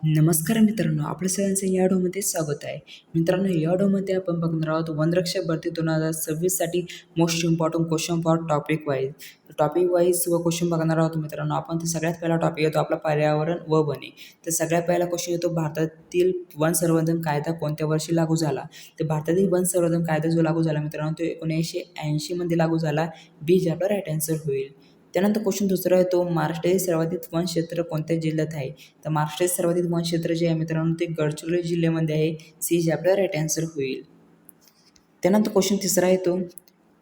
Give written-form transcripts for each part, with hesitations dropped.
नमस्कार मित्रांनो, आपल्या सगळ्यांचं या ऑडिओमध्ये स्वागत आहे. मित्रांनो, या ऑडिओमध्ये आपण बघणार आहोत वनरक्षक भरती 2026साठी most important question for topic wise. Topic wise व क्वेश्चन बघणार आहोत मित्रांनो. आपण तर सगळ्यात पहिला टॉपिक येतो आपला पर्यावरण व वने. तर सगळ्यात पहिला क्वेश्चन येतो, भारतातील वन संवर्धन कायदा कोणत्या वर्षी लागू झाला? तर भारतातील वन संवर्धन कायदा जो लागू झाला मित्रांनो, तो 1980 मध्ये लागू झाला. बी जे आपला राईट आन्सर होईल. त्यानंतर क्वेश्चन दुसरा येतो, महाराष्ट्रातील सर्वाधिक वन क्षेत्र कोणत्या जिल्ह्यात आहे? तर महाराष्ट्रातील सर्वाधिक वन क्षेत्र जे आहे मित्रांनो, ते गडचिरोली जिल्ह्यामध्ये आहे. सी जे आपला राईट आन्सर होईल. त्यानंतर क्वेश्चन तिसरा येतो,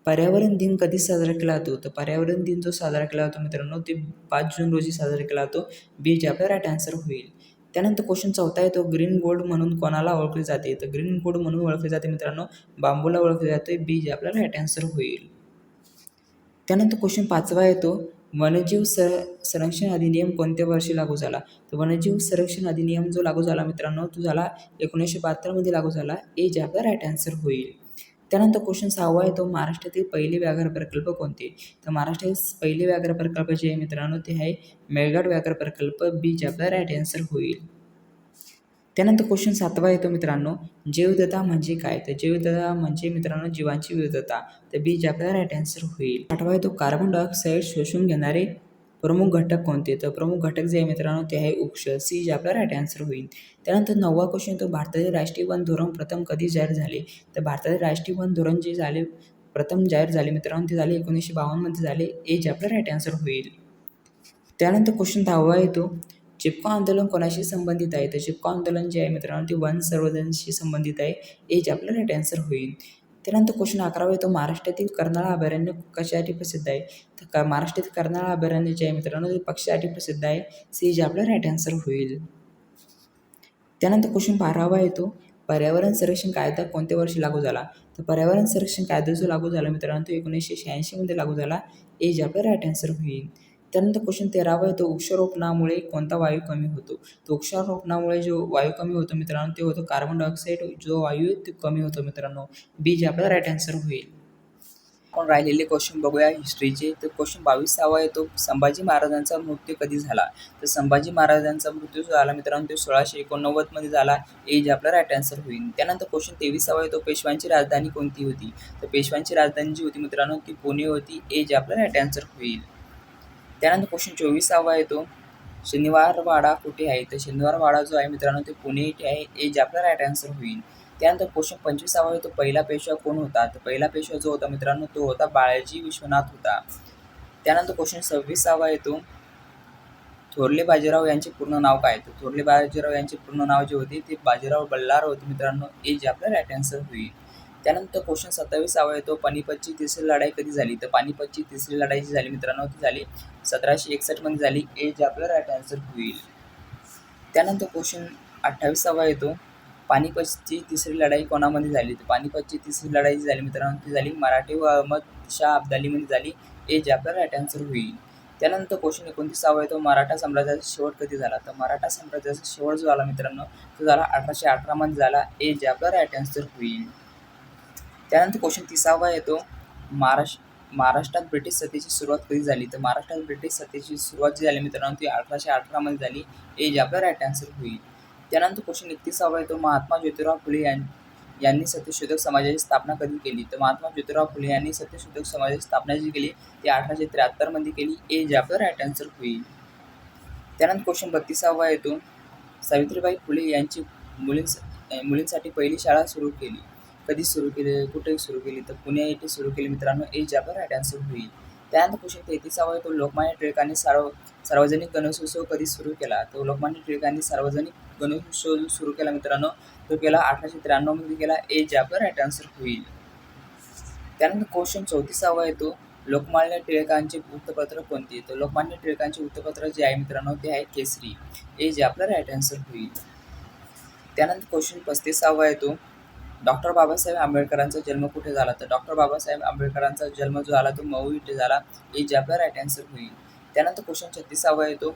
पर्यावरण दिन कधी साजरा केला जातो? तर पर्यावरण दिन जो साजरा केला जातो मित्रांनो, ते 5 जून रोजी साजरा केला जातो. बी जे आपला राईट आन्सर होईल. त्यानंतर क्वेश्चन चौथा येतो, ग्रीन गोल्ड म्हणून कोणाला ओळखले जाते? तर ग्रीन गोल्ड म्हणून ओळखले जाते मित्रांनो, बांबूला ओळखले जाते. बी जे आपला राईट आन्सर होईल. त्यानंतर क्वेश्चन पाचवा येतो, वन्यजीव संरक्षण अधिनियम कोणत्या वर्षी लागू झाला? तर वन्यजीव संरक्षण अधिनियम जो लागू झाला मित्रांनो, तो झाला 1972 मध्ये लागू झाला. ए जे आपला राईट आन्सर होईल. त्यानंतर क्वेश्चन सहावा येतो, महाराष्ट्रातील पहिले व्याघ्र प्रकल्प कोणते? तर महाराष्ट्रातील पहिले व्याघ्र प्रकल्प जे आहे मित्रांनो, ते आहे मेळघाट व्याघ्र प्रकल्प. बी जे आपला राईट आन्सर होईल. त्यानंतर क्वेश्चन सातवा येतो मित्रांनो, जैवविविधता म्हणजे काय? तर जैवविविधता म्हणजे मित्रांनो जीवांची विविधता. तर बी जे आपल्याला राईट आन्सर होईल. आठवा येतो, कार्बन डायऑक्साईड शोषून घेणारे प्रमुख घटक कोणते? तर प्रमुख घटक जे आहे मित्रांनो, ते आहे वृक्ष. सी जे आपला राईट आन्सर होईल. त्यानंतर 9वा क्वेश्चन येतो, भारतातील राष्ट्रीय वन धोरण प्रथम कधी जाहीर झाले? तर भारतातील राष्ट्रीय वन धोरण जे झाले प्रथम जाहीर झाले मित्रांनो, ते झाले 1952 मध्ये झाले. ए जे आपला राईट आन्सर होईल. त्यानंतर क्वेश्चन 10वा येतो, चिपको आंदोलन कोणाशी संबंधित आहे? तर चिपको आंदोलन जे आहे मित्रांनो, ते वन संवर्धनशी संबंधित आहे. ए जे आपलं राईट आन्सर होईल. त्यानंतर क्वेश्चन 11वा येतो, महाराष्ट्रातील कर्नाळा अभयारण्य कशासाठी प्रसिद्ध आहे? तर महाराष्ट्रातील कर्नाळा अभयारण्य जे आहे मित्रांनो, ते पक्ष्यासाठी प्रसिद्ध आहे. सी जे आपलं राईट आन्सर होईल. त्यानंतर क्वेश्चन 12वा येतो, पर्यावरण संरक्षण कायदा कोणत्या वर्षी लागू झाला? तर पर्यावरण संरक्षण कायदा जो लागू झाला मित्रांनो, तो 1986 मध्ये लागू झाला. ए जे आपलं राईट आन्सर होईल. त्यानंतर क्वेश्चन 13वा येतो, वृक्षारोपणामुळे कोणता वायू कमी होतो? तर वृक्षारोपणामुळे जो वायू कमी होतो मित्रांनो, ते होतो कार्बन डायऑक्साईड जो वायू आहे ते कमी होतो मित्रांनो. बी जे आपला राईट आन्सर होईल. आपण राहिलेले क्वेश्चन बघूया हिस्ट्रीचे. तर क्वेश्चन 22वा येतो, संभाजी महाराजांचा मृत्यू कधी झाला? तर संभाजी महाराजांचा मृत्यू जो झाला मित्रांनो, तो 1689 मध्ये झाला. ए जे आपला राईट आन्सर होईल. त्यानंतर क्वेश्चन 23वा येतो, पेशव्यांची राजधानी कोणती होती? तर पेशव्यांची राजधानी जी होती मित्रांनो, ती पुणे होती. ए जे आपला राईट आन्सर होईल. त्यानंतर क्वेश्चन 24वा येतो, शनिवारवाडा कुठे आहे? तर शनिवारवाडा जो आहे मित्रांनो, ते पुणे येथे आहे. ए जे आपला राईट आन्सर होईल. त्यानंतर क्वेश्चन 25वा येतो, पहिला पेशवा कोण होता? तर पहिला पेशवा जो होता मित्रांनो, तो होता बाळाजी विश्वनाथ होता. त्यानंतर क्वेश्चन 26वा येतो, थोरले बाजीराव यांचे पूर्ण नाव काय? तर थोरले बाजीराव यांचे पूर्ण नाव जे होते ते बाजीराव बल्लाळ होते मित्रांनो. ए जे आपला राईट आन्सर होईल. त्यानंतर क्वेश्चन 27वा येतो, पानिपतची तिसरी लढाई कधी झाली? तर पानिपतची तिसरी लढाई जी झाली मित्रांनो, ती झाली 1761 मध्ये झाली. ए जे आपला राईट आन्सर होईल. त्यानंतर क्वेश्चन 28वा येतो, पानिपतची तिसरी लढाई कोणामध्ये झाली? तर पानिपतची तिसरी लढाई जी झाली मित्रांनो, ती झाली मराठे व अहमद शाह अब्दालीमध्ये झाली. ए जे आपला राईट आन्सर होईल. त्यानंतर क्वेश्चन 29वा येतो, मराठा साम्राज्याचा शेवट कधी झाला? तर मराठा साम्राज्याचा शेवट जो झाला मित्रांनो, तो झाला 1818 मध्ये झाला. ए जे आपला राईट आन्सर होईल. त्यानंतर क्वेश्चन 30वा येतो, महाराष्ट्रात ब्रिटिश सत्तेची सुरुवात कधी झाली? तर महाराष्ट्रात ब्रिटिश सत्तेची सुरुवात जी झाली मित्रांनो, ती 1818 मध्ये झाली. ए जे आपला राईट आन्सर होईल. त्यानंतर क्वेश्चन 31वा येतो, महात्मा ज्योतिराव फुले यांनी सत्यशोधक समाजाची स्थापना कधी केली? तर महात्मा ज्योतिराव फुले यांनी सत्यशोधक समाजाची स्थापना जी केली ती 1873 मध्ये केली. ए जे आपलं राईट आन्सर होईल. त्यानंतर क्वेश्चन 32वा येतो, सावित्रीबाई फुले यांची मुलींसाठी पहिली शाळा सुरू केली. कधी सुरू केली, कुठे सुरू केली? तर पुणे येथे सुरू केली मित्रांनो. ए जे आपला राईट आन्सर होईल. त्यानंतर क्वेश्चन 33वा येतो, लोकमान्य टिळकांनी सार्वजनिक गणेशोत्सव कधी सुरू केला? तर लोकमान्य टिळकांनी सार्वजनिक गणेशोत्सव सुरू केला मित्रांनो, तो केला 1893 मध्ये केला. ए जे आपला राईट आन्सर होईल. त्यानंतर क्वेश्चन 34वा येतो, लोकमान्य टिळकांचे वृत्तपत्र कोणते? तर लोकमान्य टिळकांचे वृत्तपत्र जे आहे मित्रांनो, ते आहे केसरी. ए जे आपला राईट आन्सर होईल. त्यानंतर क्वेश्चन 35वा येतो, डॉक्टर बाबासाहेब आंबेडकरांचा जन्म कुठे झाला? तर डॉक्टर बाबासाहेब आंबेडकरांचा जन्म जो झाला तो मऊ इथे झाला. ए जे आपला राईट आन्सर होईल. त्यानंतर क्वेश्चन 36वा येतो,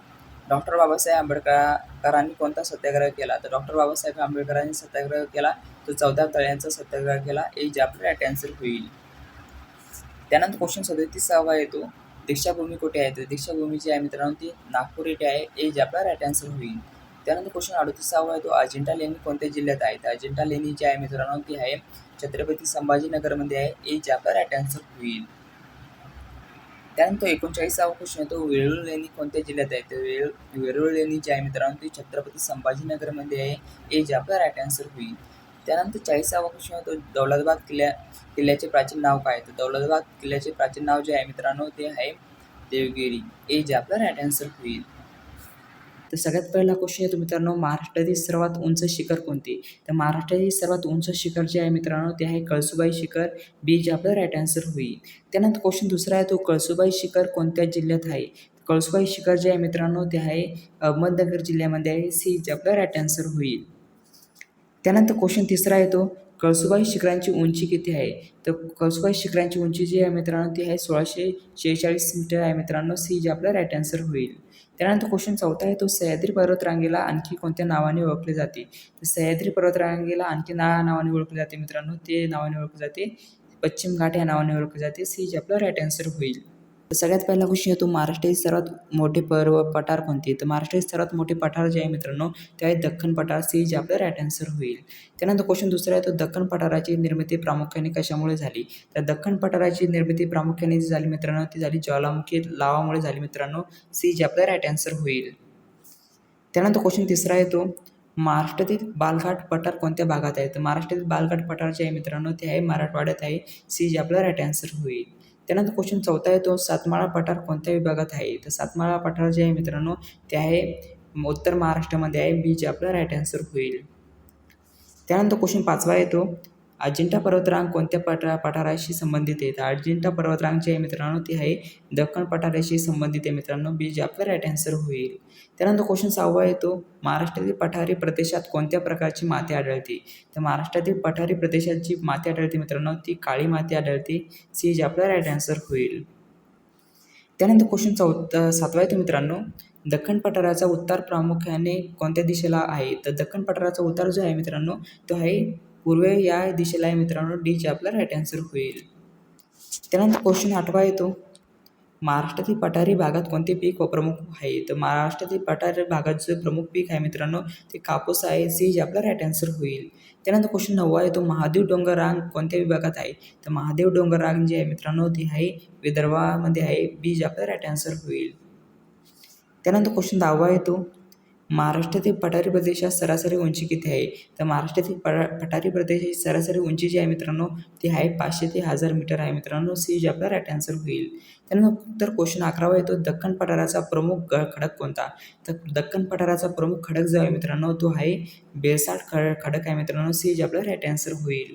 डॉक्टर बाबासाहेब आंबेडकरांनी कोणता सत्याग्रह केला? तर डॉक्टर बाबासाहेब आंबेडकरांनी सत्याग्रह केला तो 14 तळ्यांचा सत्याग्रह केला. ए जे आपला राईट आन्सर होईल. त्यानंतर क्वेश्चन 37वा येतो, दीक्षाभूमी कुठे आहे? तर दीक्षाभूमी जी आहे मित्रांनो, ती नागपूर येथे आहे. ए जे आपला राईट आन्सर होईल. त्यानंतर क्वेश्चन 38 आहे तो अजिंठा लेणी कोणत्या जिल्ह्यात आहे? तर अजिंठा लेणी जी आहे मित्रांनो ती आहे छत्रपती संभाजीनगरमध्ये आहे. ए जे आपला राईट आन्सर होईल. त्यानंतर 39वा क्वेश्चन आहे तो वेरूळ लेणी कोणत्या जिल्ह्यात आहे? तर वेरूळ लेणी जी आहे मित्रांनो ती छत्रपती संभाजीनगरमध्ये आहे. ए जे आपला राईट आन्सर होईल. त्यानंतर 40वा क्वेश्चन आहे तो दौलताबाद किल्ल्याचे प्राचीन नाव काय आहे? तर दौलताबाद किल्ल्याचे प्राचीन नाव जे आहे मित्रांनो ते आहे देवगिरी. ए जे आपला राईट आन्सर होईल. तर सगळ्यात पहिला क्वेश्चन येतो मित्रांनो महाराष्ट्रातील सर्वात उंच शिखर कोणते? तर महाराष्ट्रातील सर्वात उंच शिखर जे आहे मित्रांनो ते आहे कळसुबाई शिखर. बी जे आपलं राईट आन्सर होईल. त्यानंतर क्वेश्चन दुसरा आहे तो कळसुबाई शिखर कोणत्या जिल्ह्यात आहे? कळसुबाई शिखर जे आहे मित्रांनो ते आहे अहमदनगर जिल्ह्यामध्ये आहे. सी जे आपलं राईट आन्सर होईल. त्यानंतर क्वेश्चन तिसरा येतो कळसुबाई शिखरांची उंची किती आहे? तर कळसुबाई शिखरांची उंची जी आहे मित्रांनो ती आहे 1646 मीटर आहे मित्रांनो. सी जे आपलं राईट आन्सर होईल. त्यानंतर क्वेश्चन चौथा आहे तो सह्याद्री पर्वतरांगेला आणखी कोणत्या नावाने ओळखले जाते? तर सह्याद्री पर्वतरांगेला आणखी नावाने ओळखले जाते मित्रांनो. ते नावाने ओळखले जाते पश्चिम घाट या नावाने ओळखले जाते. सी जे आपलं राईट आन्सर होईल. तर सगळ्यात पहिला क्वेश्चन येतो महाराष्ट्रातील सर्वात मोठे पठार कोणते? तर महाराष्ट्रातील सर्वात मोठे पठार जे आहे मित्रांनो ते आहे दख्खन पठार. सी जे आपलं राईट आन्सर होईल. त्यानंतर क्वेश्चन दुसरा आहे तो दख्खन पठाराची निर्मिती प्रामुख्याने कशामुळे झाली? तर दख्खन पठाराची निर्मिती प्रामुख्याने जी झाली मित्रांनो ती झाली ज्वालामुखी लावामुळे झाली मित्रांनो. सी जे आपलं राईट आन्सर होईल. त्यानंतर क्वेश्चन तिसरा आहे तो महाराष्ट्रातील बालघाट पठार कोणत्या भागात आहे? तर महाराष्ट्रातील बालघाट पठार जे आहे मित्रांनो ते आहे मराठवाड्यात आहे. सी जे आपलं राईट आन्सर होईल. त्यानंतर क्वेश्चन चौथा आहे तो सातमाळा पठार कोणत्या विभागात आहे? तर सातमाळा पठार जे आहे मित्रांनो ते आहे उत्तर महाराष्ट्रामध्ये आहे. बी जे आपलं राईट आन्सर होईल. त्यानंतर क्वेश्चन पाचवा येतो अजिंठा पर्वतरांग कोणत्या पठाराशी संबंधित आहे? तर अजिंठा पर्वतरांग जे आहे मित्रांनो ती आहे दख्खन पठाराशी संबंधित आहे मित्रांनो. बी जे आपलं राईट आन्सर होईल. त्यानंतर क्वेश्चन सहावा येतो महाराष्ट्रातील पठारी प्रदेशात कोणत्या प्रकारची माती आढळते? तर महाराष्ट्रातील पठारी प्रदेशात जी माती आढळते मित्रांनो ती काळी माती आढळते. सी जे आपलं राईट आन्सर होईल. त्यानंतर क्वेश्चन सातवा येतो मित्रांनो दख्खन पठाराचा उतार प्रामुख्याने कोणत्या दिशेला आहे? तर दख्खन पठाराचा उतार जो आहे मित्रांनो तो आहे पूर्व या दिशेला आहे मित्रांनो. डी जे आपला राईट आन्सर होईल. त्यानंतर क्वेश्चन आठवा येतो महाराष्ट्रातील पठारी भागात कोणते पीक व प्रमुख आहे? तर महाराष्ट्रातील पठारी भागात जे प्रमुख पीक आहे मित्रांनो ते कापूस आहे. सी जे आपला राईट आन्सर होईल. त्यानंतर क्वेश्चन नववा येतो महादेव डोंगर रांग कोणत्या विभागात आहे? तर महादेव डोंगर रांग जी आहे मित्रांनो ती आहे विदर्भामध्ये आहे. बी जे आपला राईट आन्सर होईल. त्यानंतर क्वेश्चन 10वा येतो महाराष्ट्रातील पठारी प्रदेशात सरासरी उंची किती आहे? तर महाराष्ट्रातील पठारी प्रदेशाची सरासरी उंची जी आहे मित्रांनो ती आहे 500 ते 1000 मीटर आहे मित्रांनो. सी जे आपला राईट आन्सर होईल. त्यानंतर क्वेश्चन 11वा येतो दख्खन पठाराचा प्रमुख खडक कोणता? तर दख्खन पठाराचा प्रमुख खडक जो आहे मित्रांनो तो आहे बेसाल्ट खडक आहे मित्रांनो. सी जे आपला राईट आन्सर होईल.